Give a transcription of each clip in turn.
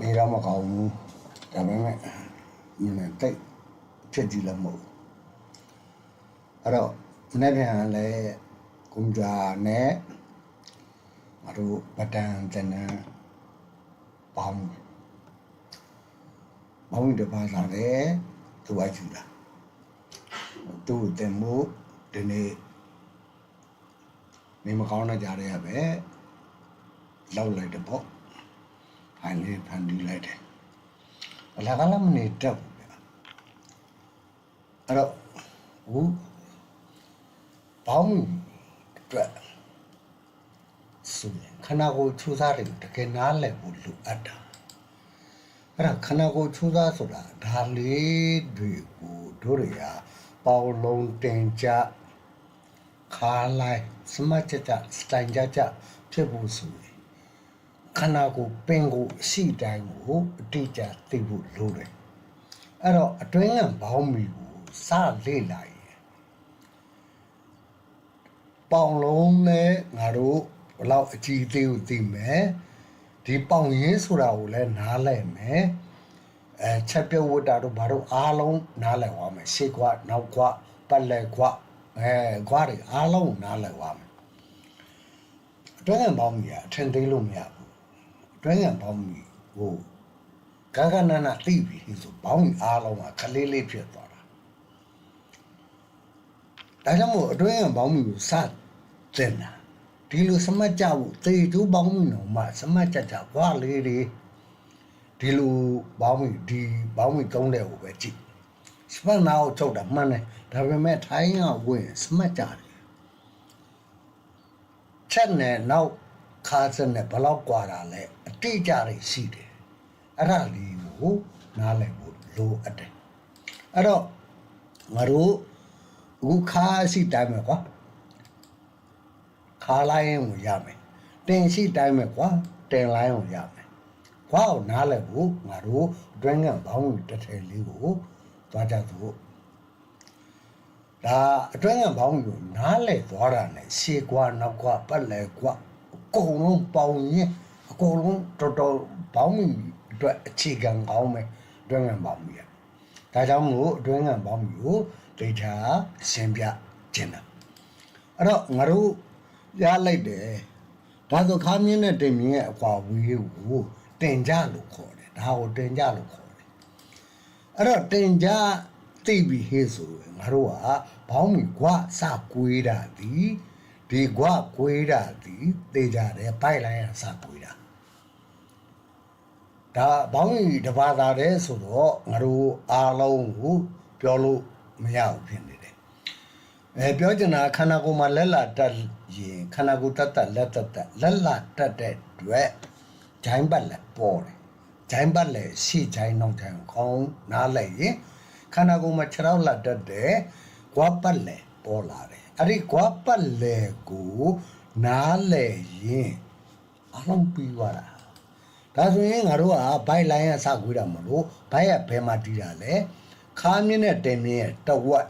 နေတော့မကောင်းဘူးဒါပေမဲ့တိတ်ဖြစ်ကြည့်လို့မဟုတ်အဲ့တော့မနေ့ပြန်လည်းကွန်ဂျာနဲ့ငါတို့ပတန်တင်နန်းပေါင်းတစ်ပါးလာတယ်သူဝိုက်ကြည့်တာသူ့တင်မှုဒီနေ့နေမကောင်းတဲ့ကြားရပဲလောက်လိုက်တော့ပေါ့ဖိုင်လေးဖန်တီးလိုက်တယ်အလားကလည်းမနေတော့ဘူးဗျအဲ့တော့ဘူးပေါင်းအတွက်ဆိုရင်ခန္ဓာကိုယ်ချူစားတယ်တကယ်နားလည်ဖို့လိုအပ်တာအဲ့ဒါခန္ဓာကိုယ်ချူစားဆိုတာဒါလေးတွေကိုတို့တွေကပေါလုံးတင်ကြခါလိုက်စမတ်ကြစတိုင်ကြဖြစ်ဖို့ဆိုရင်ခန္ဓာကိုယ်ပင်ကိုအရှိတိုင်းကိုအတိအကျသိဖို့လိုတယ်အဲ့တော့အတွင်းကဘောင်းမီကိုစလေ့လာရင်ပေါင်လုံးနဲ့ငါတို့ဘလောက်အကြီးသေးကိုသိမယ်ဒီပေါင်ရင်းဆိုတာကိုလည်းနားလည်မယ်ချက်ပြုတ်ဝတ်တာတို့ဘာတို့အားလုံးနားလည်သွားမယ်ရှေ့ကွာနောက်ကွာပတ်လက်ကွာကွာတွေအားလုံးနားလည်သွားမယ်အတွင်းကဘောင်းမီကအထင်သေးလို့မရဘူးအတွင်းကဘောင်းမီကိုကနာသိပြီဆိုဘောင်းမီအားလုံးကခလေးလေးဖြစ်သွားတာဒါကြောင့်မို့အတွင်းကဘောင်းမီကိုစတင်တာဒီလိုစမတ်ကြဖို့သေကျိုးဘောင်းမီတော့မှစမတ်ကြဘွားလေးတွေဒီလိုဘောင်းမီဒီဘောင်းမီသုံးတဲ့ကိုပဲကြည့်စပတ်နာကိုချုပ်တာမှန်တယ်ဒါပေမဲ့ထိုင်းကဝင်စမတ်ကြတယ်ချက်နဲ့နောက်ခါစနဲ့ဘလောက်กว่าတာလဲအတိအကျတွေရှိတယ်အဲ့ဒါလေးကိုနားလည်ဖို့လိုအပ်တယ်အဲ့တော့ငါတို့အခုခါရှိတိုင်းမှာကွာခါလိုက်ရင်ကိုရမယ်တင်ရှိတိုင်းမှာကွာတင်လိုက်ကိုရမယ်ခွာကိုနားလည်ဖို့ငါတို့အတွင်းကဘောင်းတစ်ထည်လေးကိုသွားကြသူဒါအတွင်းကဘောင်းကိုနားလည်သွားတာနဲ့ရှေ့ကွာနောက်ကွာပတ်လဲကွာအကုန်လုံးပေါင်းရင်အကုန်လုံးတော်ဘောင်းအတွက်အခြေခံကောင်းမယ်အတွင်းကဘောင်းကြီးဒါကြောင့်မို့အတွင်းကဘောင်းကိုဒိဋ္ဌာရှင်းပြခြင်းတာအဲ့တော့ငါတို့ရလိုက်တယ်ဒါဆိုခါမြင့်နဲ့တင်မြင့်ရဲ့အကွာဝေးကိုတင်ကြလို့ခေါ်တယ်ဒါကိုတင်ကြလို့ခေါ်တယ်အဲ့တော့တင်ကြသိပြီဟေ့ဆိုငါတို့ကဘောင်းမီကွာစကွေးတာဒီကွာကွေးတာသိကြတယ်ပိုက်လိုင်းကစကွေးတာဒါဘောင်းမီတစ်ပါးသာတဲ့ဆိုတော့ငါတို့အားလုံးကိုပြောလို့မရဘူးဖြစ်နေတယ်ပြောချင်တာခန္ဓာကိုယ်မှာလက်လာတက်ရင်ခန္ဓာကိုယ်တက်လက်လက်လာတက်တဲ့အတွက်ဂျိုင်းပတ်လက်ပေါ်တယ်ဂျိုင်းပတ်လက်ရှေ့ဂျိုင်းနောက်ဂျိုင်းခေါင်းနားလိုက်ရင်ခန္ဓာကိုယ်မှာခြေထောက်လက်တက်တဲ့ကွာပတ်လက်ပေါ်လာတယ်အဲ့ဒီကွာပတ်လက်ကိုနားလဲရင်အလုံးပြီးသွားတာဒါဆိုရင်ငါတို့ကဘိုက်လိုင်းကစကွေးတာမလို့ဘိုက်ကဘယ်မှာတီးတာလဲခါမြင့်နဲ့တင်မြင့်ရဲ့တဝက်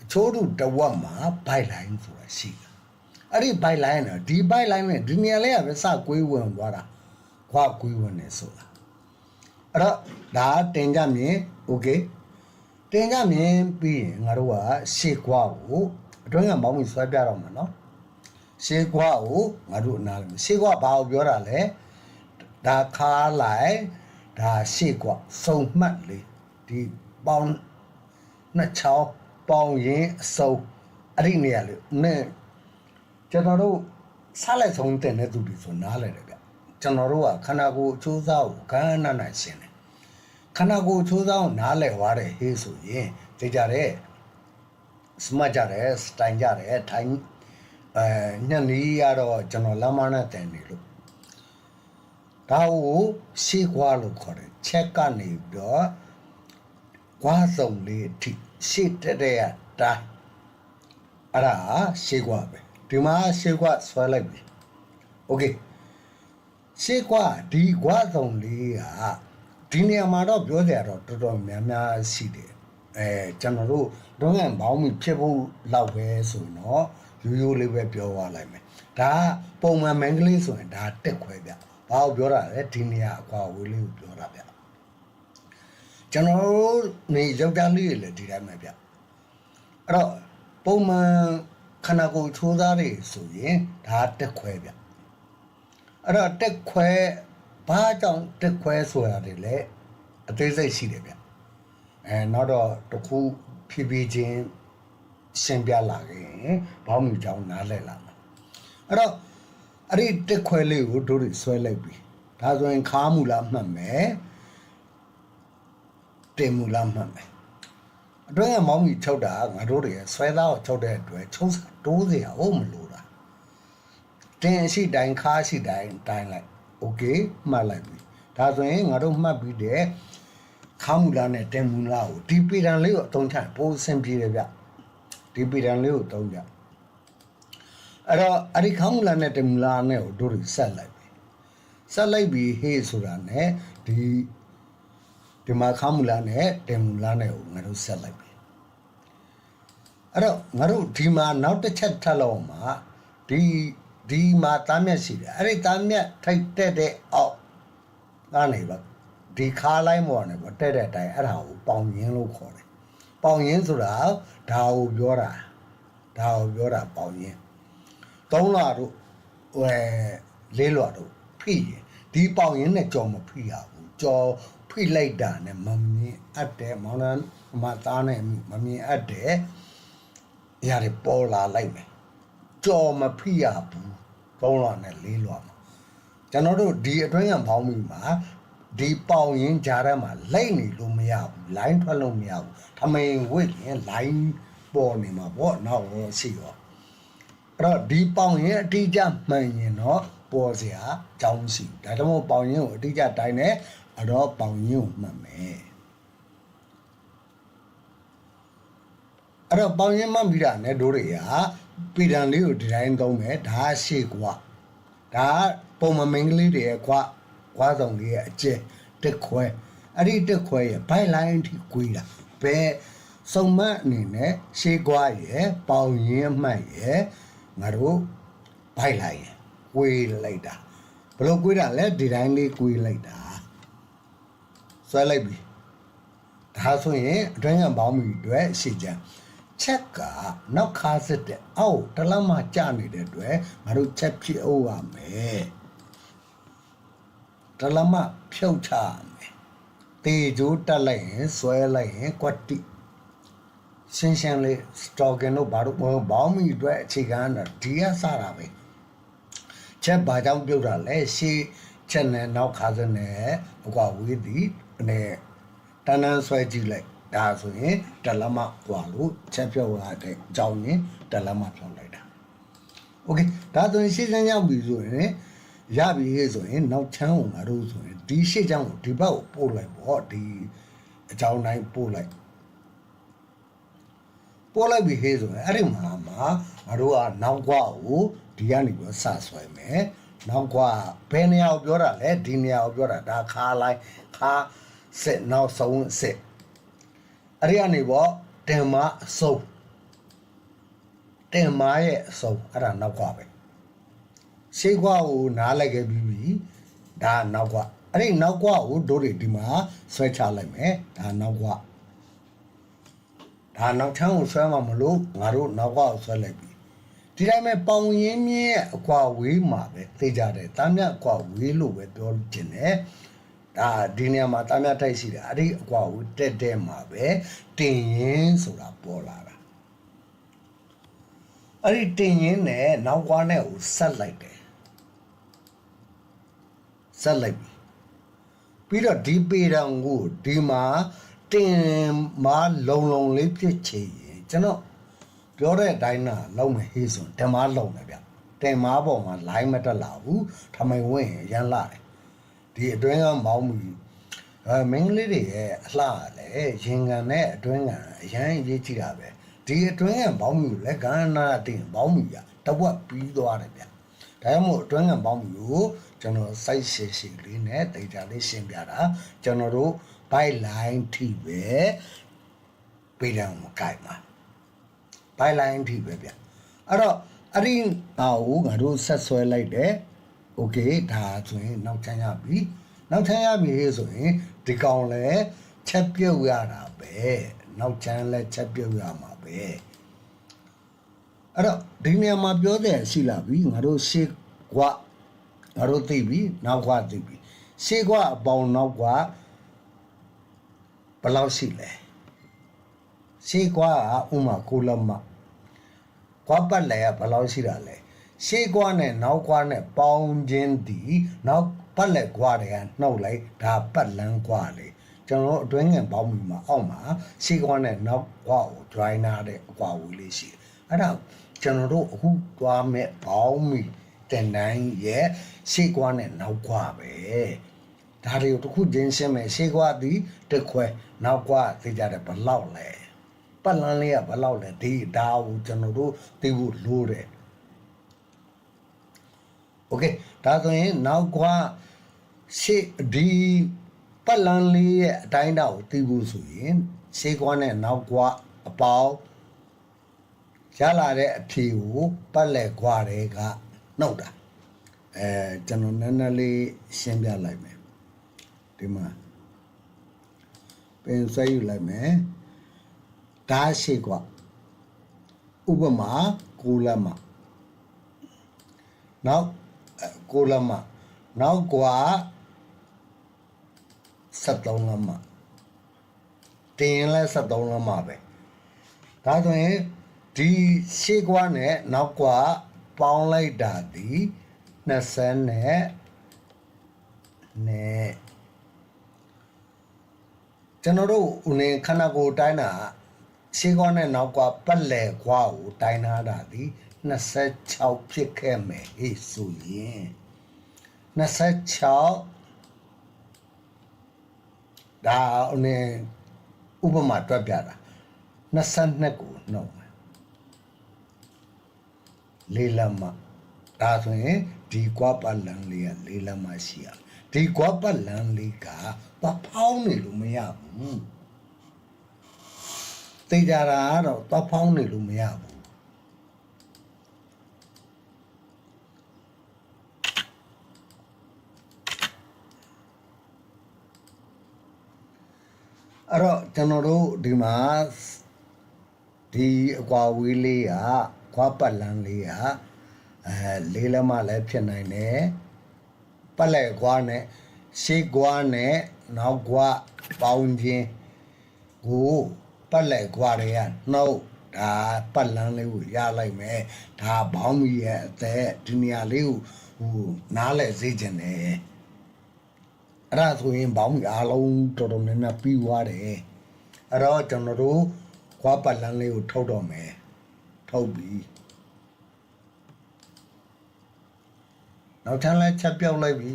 အချိုးတို့တဝက်မှာဘိုက်လိုင်းဆိုတာရှိတယ်အဲ့ဒီဘိုက်လိုင်းနဲ့ဒီဘိုက်လိုင်းနဲ့ဒီနေရာလေးကပဲစကွေးဝင်သွားတာခွာကွေးဝင်နေဆိုတာအဲ့တော့ဒါတင်ကြမြင်โอเคတင်ကြမြင်ပြီးရင်ငါတို့ကရှေ့ကွာကိုအတွင်းကမောင်းပြီးဆွဲပြတော့မှာနော်ရှေ့ကွာကိုငါတို့နားလည်ရှေ့ကွာဘာကိုပြောတာလဲဒါခါလိုက်ဒါရှေ့ကွာစုံမှတ်လေးဒီပေါင်းနှစ်ချောင်းပေါင်းရင်အစုံအဲ့ဒီနေရာလေးနဲ့ကျွန်တော်တို့စားလိုက်ဆုံးတင်တဲ့သူတွေဆိုနားလည်တယ်ဗျကျွန်တော်တို့ကခန္ဓာကိုယ်အချိုးစားကိုခန္ဓာနဲ့ရှင်းတယ်ခန္ဓာကိုယ်အချိုးစားကိုနားလည်သွားတယ်ဟေးဆိုရင်သိကြတယ်စမတ်ကြတယ်စတိုင်ကြတယ်ထိုင်ညနေရတော့ကျွန်တော်လမ်းမနဲ့တင်နေလို့ဒါကိုရှေ့ကွာလို့ခေါ်တယ်ချက်ကနေပြီးတော့ကွာစုံလေးအထိရှေ့တက်တဲ့တိုင်းအဲ့ဒါရှေ့ကွာပဲဒီမှာရှေ့ကွာဆွဲလိုက်ပြီโอเคရှေ့ကွာဒီကွာစုံလေးကဒီနေရာမှာတော့ပြောစရာတော့တော်တော်များများရှိတယ်ကျွန်တော်တို့တော့ဘောင်းမီဖြစ်ဖို့လောက်ပဲဆိုတော့ရိုးရိုးလေးပဲပြောသွားလိုက်မယ် ဒါပုံမှန်မင်္ဂလိဆိုရင်ဒါတက်ခွဲဗျဘာကိုပြောတာလဲဒီနေရာအကွာဝေးလေးကိုပြောတာဗျကျွန်တော်တို့နေယောက်ျားလေးတွေလည်းဒီတိုင်းပဲဗျအဲ့တော့ပုံမှန်ခန္ဓာကိုယ်ချိုးသားတွေဆိုရင်ဒါတက်ခွဲဗျအဲ့တော့တက်ခွဲဘာကြောင့်တက်ခွဲဆိုတာတွေလည်းအသေးစိတ်ရှိတယ်ဗျနောက်တော့တခုဖြည်းဖြည်းချင်းရှင်းပြလာရင်ဘောင်းမီကြောင့်နားလဲလာမှာအဲ့တော့အဲ့ဒီတက်ခွဲလေးကိုတို့တွေဆွဲလိုက်ပြီဒါဆိုရင်ခါမူလားမှတ်မယ်တင်မူလားမှတ်မယ်အတွင်းကမောင်းမီချုပ်တာငါတို့တွေဆွဲသားကိုချုပ်တဲ့အတွက်ချုံးစာတိုးစရာဟုတ်မလို့လားတင်ရှိတိုင်းခါရှိတိုင်းတိုင်းလိုက်โอเคမှတ်လိုက်ပြီဒါဆိုရင်ငါတို့မှတ်ပြီးတဲ့ခါမူလားနဲ့တင်မူလားကိုဒီပေတံလေးကိုအသုံးချပိုးအဆင်ပြေတယ်ဗျဒီပေတံလေးကိုသုံးကြအဲ့တော့အဲ့ဒီခါမူလားနဲ့တင်မူလားနဲ့ကိုတို့တွေဆက်လိုက်ပြီဆက်လိုက်ပြီးဟေးဆိုတာနဲ့ဒီမှာခါမူလားနဲ့တင်မူလားနဲ့ကိုငါတို့ဆက်လိုက်ပြီအဲ့တော့ငါတို့ဒီမှာနောက်တစ်ချက်ထပ်လောက်မှာဒီမှာတားမြက်ရှိတယ်အဲ့ဒီတားမြက်ထိုက်တဲ့အောက်ကနေပါဒီခါလိုက်မော်နေပေါ့တဲ့တဲ့အတိုင်းအဲ့ဒါကိုပေါင်ရင်းလို့ခေါ်တယ်ပေါင်ရင်းဆိုတာဒါကိုပြောတာပေါင်ရင်းသုံးလာတို့လေးလွာတို့ဖိရင်ဒီပေါင်ရင်းနဲ့ကြော်မဖိရဘူးကြော်ဖိလိုက်တာနဲ့မမြင်အပ်တယ်မောင်နှမသားနဲ့မမြင်အပ်တယ်အရာတွေပေါ်လာလိုက်မယ်ကြော်မဖိရဘူးသုံးလွာနဲ့လေးလွာမှာကျွန်တော်တို့ဒီအတွင်းရပေါင်းမိမှာဒီပေါင်ရင်ကြားထဲမှာလိုက်နေလို့မရဘူးလိုင်းထွက်လို့မရဘူးထမိန်ဝစ်ရင်လိုင်းပေါ်နေမှာပေါ့နောက်ရောရှိရောအဲ့တော့ဒီပေါင်ရင်အတိအကျမှန်ရင်တော့ပေါ်စရာအကြောင်းမရှိဘူးဒါကြောင့်ပေါင်ရင်ကိုအတိအကျတိုင်းနဲ့အဲ့တော့ပေါင်ရင်ကိုမှတ်မယ်အဲ့တော့ပေါင်ရင်မှတ်ပြီးတာနဲ့တို့တွေကပေတံလေးကိုဒီတိုင်းသုံးမယ်ဒါရှေ့ကွာဒါပုံမမင်္ဂလိတွေရဲ့ကွာဆောင်လေးရဲ့အကျဲတက်ခွဲအဲ့ဒီတက်ခွဲရဲ့ဘိုင်လိုင်းထိကွေးတာဘယ်စုံမအနေနဲ့ရှေးကွာရဲ့ပေါင်ရင်းမှတ်ရဲ့ငါတို့ဘိုင်လိုင်းရဲ့ကွေးလိုက်တာဘယ်လိုကွေးတာလဲဒီတိုင်းလေးကွေးလိုက်တာဆွဲလိုက်ပြီဒါဆိုရင်အတွင်းကပေါင်းပြီအတွက်ရှေ့ချမ်းချက်ကနောက်ခါစစ်တဲ့အောက်တလမ်းမှာကြာနေတဲ့အတွက်ငါတို့ချက်ဖြစ်အောင်ရမယ်တလမ်းမှာဖြုတ်ချမယ်တေဂျိုးတက်လိုက်ရင်ဆွဲလိုက်ရင်ကွက်တိရှင်းလေးစတော်ကင်တို့ဘာလို့ဘောင်းမီအတွက်အခြေခံတာဒီကစားတာပဲချက်ဘာကြောင့်ပြုတ်တာလဲရှေးချက်နဲ့နောက်ခါစနဲ့အကွာဝေးသည်နဲ့တန်းတန်းဆွဲကြည့်လိုက်ဒါဆိုရင်တလမကွာလို့ချက်ဖြုတ်ရတဲ့အကြောင်းရင်းတလမဖြုတ်လိုက်တာโอเคဒါဆိုရင်ရှေ့ချမ်းရောက်ပြီဆိုရင်ရပြီဆိုရင်နောက်ချမ်းကိုငါတို့ဆိုရင်ဒီရှေ့ချမ်းကိုဒီဘက်ကိုပို့လိုက်ပေါ့ဒီအကြောင်းတိုင်းပို့လိုက်ပြီဟေးဆိုရင်အဲ့ဒီမှာငါတို့ကနောက်ကွာကိုဒီကနေပြီးစဆွဲမယ်နောက်ကွာဘယ်နေရာကိုပြောတာလဲဒီနေရာကိုပြောတာဒါခါလိုက်ခါစစ်နောက်ဆုံးစစ်အဲ့ဒီကနေပေါ့တင်မအစုံတင်မရဲ့အစုံအဲ့ဒါနောက်ကွာပဲရှေ့ကွာကိုနားလိုက်ခဲ့ပြီးဒါနောက်ကွာအဲ့ဒီနောက်ကွာကိုတို့တွေဒီမှာဆွဲချလိုက်မယ်ဒါနောက်ကွာဒါနောက်ချမ်းကိုဆွဲမှမလို့ငါတို့နောက်ကွာကိုဆွဲလိုက်ပြီဒီတိုင်းပဲပေါင်ရင်းမြင့်အကွာဝေးမှာပဲသိကြတယ်တားမြတ်အကွာဝေးလို့ပဲပြောချင်တယ်ဒါဒီနေရာမှာတားမြတ်ထိုက်ရှိတယ်အဲ့ဒီအကွာဝေးတက်မှာပဲတင်ရင်ဆိုတာပေါ်လာတာအဲ့ဒီတင်ရင်နဲ့နောက်ကွာနဲ့ကိုဆက်လိုက်တယ်ဆက်လိုက်ပြီပြီးတော့ဒီပေတံကိုဒီမှာတင်မလုံလေးဖြစ်ချင်ရင်ကျွန်တော်ပြောတဲ့အတိုင်းနာလုံးမယ်ဟေးဆိုတင်မလုံတယ်ဗျတင်မပေါ်မှာ line မတက်လာဘူးထမိန်ဝင်ရမ်းလာတယ်ဒီအတွင်းကမောင်းမှုမင်းလေးတွေရဲ့အလှလည်းရင်ကန်နဲ့အတွင်းကအရန်ရေးကြည့်တာပဲဒီအတွင်းကမောင်းမှုလက်ကနာတင်မောင်းမှုကတဝက်ပြီးသွားတယ်ဗျဒါကြောင့်မို့အတွင်းကမောင်းမှုကိုကျွန်တော် site ရှည်လေးနဲ့ data လေးရှင်းပြတာကျွန်တော်တို့ byte line ထိပဲပေတံကိုကြိုက်မှာ byte line ထိပဲဗျအဲ့တော့ အဲ့ဒီအော်ငါတို့ဆက်ဆွဲလိုက်တယ်โอเคဒါဆိုရင်နောက်ချမ်းရပြီနောက်ချမ်းရပြီဆိုရင်ဒီကောင်လည်းချက်ပြုတ်ရတာပဲနောက်ချမ်းလည်းချက်ပြုတ်ရမှာပဲအဲ့တော့ဒီနေရာမှာပြောတဲ့ရှိလာပြီငါတို့ရှေ့ကွာငါတို့သိပြီနောက်ကွာသိပြီရှေ့ကွာအပေါင်းနောက်ကွာဘယ်လောက်ရှိလဲရှေ့ကွာကဥမာကိုလမကွာပတ်လဲကဘယ်လောက်ရှိတာလဲရှေ့ကွာနဲ့နောက်ကွာနဲ့ပေါင်းခြင်းဒီနောက်ပတ်လဲကွာတွေကနှုတ်လိုက်ဒါပတ်လန်းကွာလေကျွန်တော်အတွင်းငယ်ပေါင်းပြီးမှအောက်မှာရှေ့ကွာနဲ့နောက်ကွာကို joiner တဲ့အကွာဝေးလေးရှိတယ်အဲ့ဒါကျွန်တော်တို့အခုတွားမဲ့ပေါင်းမိတင်တိုင်းရဲ့ရှေ့ကွာနဲ့နောက်ကွာပဲဒါတွေကိုတစ်ခုချင်းရှင်းမယ်ရှေ့ကွာဒီတစ်ခွဲနောက်ကွာသိကြတယ်ဘယ်လောက်လဲပတ်လန်းလေးကဘယ်လောက်လဲဒီဒါကိုကျွန်တော်တို့သိဖို့လိုတယ်โอเคဒါဆိုရင်နောက်ကွာရှေ့ဒီပတ်လန်းလေးရဲ့အတိုင်းအတာကိုသိဖို့ဆိုရင်ရှေ့ကွာနဲ့နောက်ကွာအပေါင်းရလာတဲ့အဖြေကိုပတ်လက်ကွာတွေကနှုတ်တာကျွန်တော်နည်းနည်းလေးရှင်းပြလိုက်မယ်ဒီမှာပင်ဆွဲယူလိုက်မယ်ဒါရှိကွာဥပမာကိုလမနောက်ကိုလမနောက်ကွာ73လမတင်လဲ73လမပဲဒါဆိုရင်ဒီရှေ့ကွာနဲ့နောက်ကွာပေါင်းလိုက်တာဒီ20နဲ့ကျွန်တော်တို့ဦးနေခန္ဓာကိုယ်တိုင်းတာရှေ့ကွာနဲ့နောက်ကွာပတ်လည်ကွာကိုတိုင်းထားတာဒီ26ဖြစ်ခဲ့မယ်ဟေ့ဆိုရင်26ဒါဦးနေဥပမာတွက်ပြတာ22ကိုနှုတ်လေးလမ်းမဒါဆိုရင်ဒီကွာပတ်လန်းလေးကလေးလမ်းမရှိရဒီကွာပတ်လန်းလေးကသွားဖောင်းနေလို့မရဘူးသိကြတာကတော့သွားဖောင်းနေလို့မရဘူးအဲ့တော့ကျွန်တော်တို့ဒီမှာဒီအကွာဝေးလေးကကွာပတ်လန်းလေးကလေးလက်မလည်းဖြစ်နိုင်တယ်ပတ်လက်ကွာနဲ့ရှေ့ကွာနဲ့နောက်ကွာပေါင်းခြင်းကိုပတ်လက်ကွာတွေကနှုတ်ဒါပတ်လန်းလေးကိုရလိုက်မယ်ဒါဘောင်းမီရဲ့အသက်ဒီနေရာလေးကိုနားလဲစေးခြင်းတယ်အဲ့ဒါဆိုရင်ဘောင်းမီအားလုံးတော်တော်များများပြီးသွားတယ်အဲ့တော့ကျွန်တော်တို့ကွာပတ်လန်းလေးကိုထုတ်တော့မယ်ထုတ်ပြီးနောက်ထပ်လည်းချက်ပြောက်လိုက်ပြီ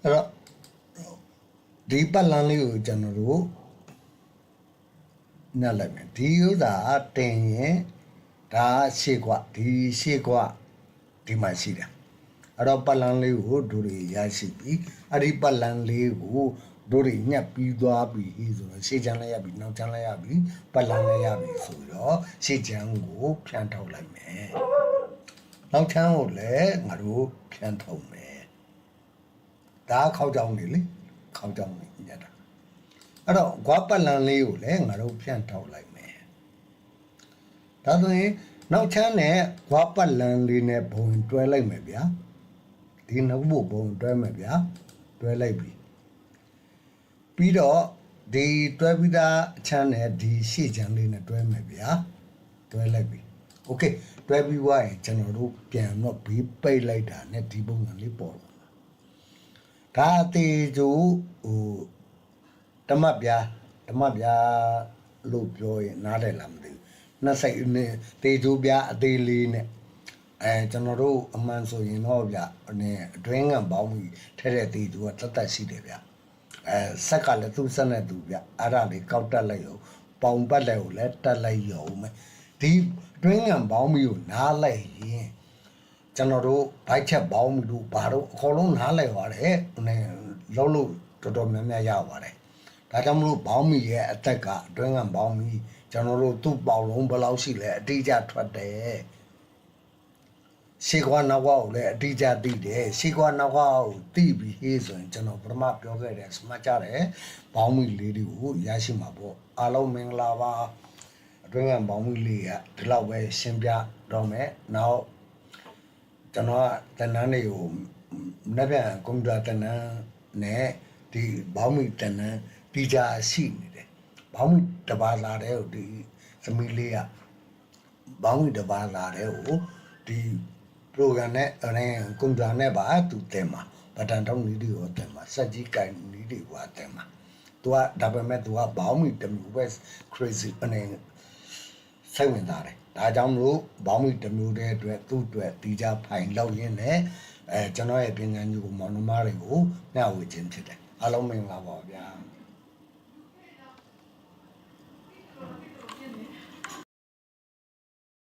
အဲ့တော့ဒီပတ်လန်းလေးကိုကျွန်တော်တို့ညှက်လိုက်မယ်ဒီဥစ္စာတင်ရင်ဒါရှေ့ကွာဒီရှေ့ကွာဒီမှာရှိတယ်အဲ့တော့ပတ်လန်းလေးကိုတို့တွေရရှိပြီအဲ့ဒီပတ်လန်းလေးကိုတို့တွေညှက်ပြီးသွားပြီဆိုတော့ရှေ့ချမ်းလည်းရပြီနောက်ချမ်းလည်းရပြီပတ်လန်းလည်းရပြီဆိုတော့ရှေ့ချမ်းကိုဖြန့်ထုတ်လိုက်မယ်နောက်ချမ်းကိုလည်းငါတို့ဖြန့်ထုတ်မယ်ဒါခေါက်ကြောင်းနေလေခေါက်ကြောင်းနေညက်တာအဲ့တော့ကွာပတ်လန်းလေးကိုလည်းငါတို့ဖြန့်ထုတ်လိုက်မယ်ဒါဆိုရင်နောက်ချမ်းနဲ့ကွာပတ်လန်းလေးနဲ့ဘုံတွဲလိုက်မယ်ဗျာဒီနောက်ဘုံတွဲမယ်ဗျာတွဲလိုက်ပြီပြီးတော့ဒီတွဲပြီးသားအချမ်းနဲ့ဒီရှေ့ချမ်းလေးနဲ့တွဲမယ်ဗျာတွဲလိုက်ပြီโอเคတွဲပြီးွားရင်ကျွန်တော်တို့ပြန်တော့ဘေးပိတ်လိုက်တာနဲ့ဒီပုံစံလေးပေါ်လာဒါအသေးကျိုးဓမ္မဗျာလို့ပြောရင်နားတယ်လားမသိဘူးနှစ်စိတ်နဲ့တေကျိုးဗျာအသေးလေးနဲ့ကျွန်တော်တို့အမှန်ဆိုရင်တော့ဗျအတွင်းငံပေါင်းပြီးထဲတဲ့တေကျိုးကတတ်ရှိတယ်ဗျဆက်ကလည်းသူ့ဆက်နဲ့သူဗျအဲ့ဒါလေးကောက်တက်လိုက်ရောပေါင်ပတ်လည်းကိုလည်းတက်လိုက်ရောမယ် ဒီတွင်းငံပေါင်းမီကိုနားလိုက်ရင်ကျွန်တော်တို့ဘိုက်ချက်ပေါင်းမီတို့ဘာတို့အကုန်လုံးနားလိုက်ပါတယ်လုံးလို့တော်တော်များများရပါတယ်ဒါကြောင့်မလို့ဘောင်းမီရဲ့အသက်ကအတွင်းကဘောင်းမီကျွန်တော်တို့သူ့ပေါင်လုံးဘယ်လောက်ရှိလဲအတိအကျထွက်တယ်ရှေ့ကွာနောက်ကွာကိုလည်းအတိအကျသိတယ်ရှေ့ကွာနောက်ကွာကိုသိပြီးဟေးဆိုရင်ကျွန်တော်ပထမပြောခဲ့တယ်စမှတ်ကြတယ်ဘောင်းမီလေးတွေကိုရရှိမှာပေါ့အားလုံးမင်္ဂလာပါအတွင်းကဘောင်းမီလေးကဒီလောက်ပဲရှင်းပြတော့မယ်နောက်ကျွန်တော်ကတန်းတန်းတွေကိုနှစ်ပြန်ကွန်ပျူတာတန်းတန်းနဲ့ဒီဘောင်းမီတန်းတန်းဒီကြရှိနေတယ်ဘောင်းမီတပါးလာတဲ့ဒီသမီးလေးကဘောင်းမီတပါးလာတဲ့ကိုဒီ program နဲ့ကွန်ပျူတာနဲ့ပါသူတင်မှာဘတ်တန်တောင်းနည်းတွေကိုတင်မှာစက်ကြီးကင်နည်းတွေကိုတင်မှာသူကဒါပေမဲ့သူကဘောင်းမီတမျိုးပဲ crazy စိတ်ဝင်စားတယ်ဒါကြောင့်မလို့ဘောင်းမီတမျိုးတဲ့အတွက်သူ့အတွက်ဒီကြဖိုင်လောက်ရင်းနဲ့ကျွန်တော်ရဲ့ပညာဉာဏ်ကိုမောင်နှမတွေကိုမျှဝေခြင်းဖြစ်တယ်အားလုံးမင်္ဂလာပါဗျာ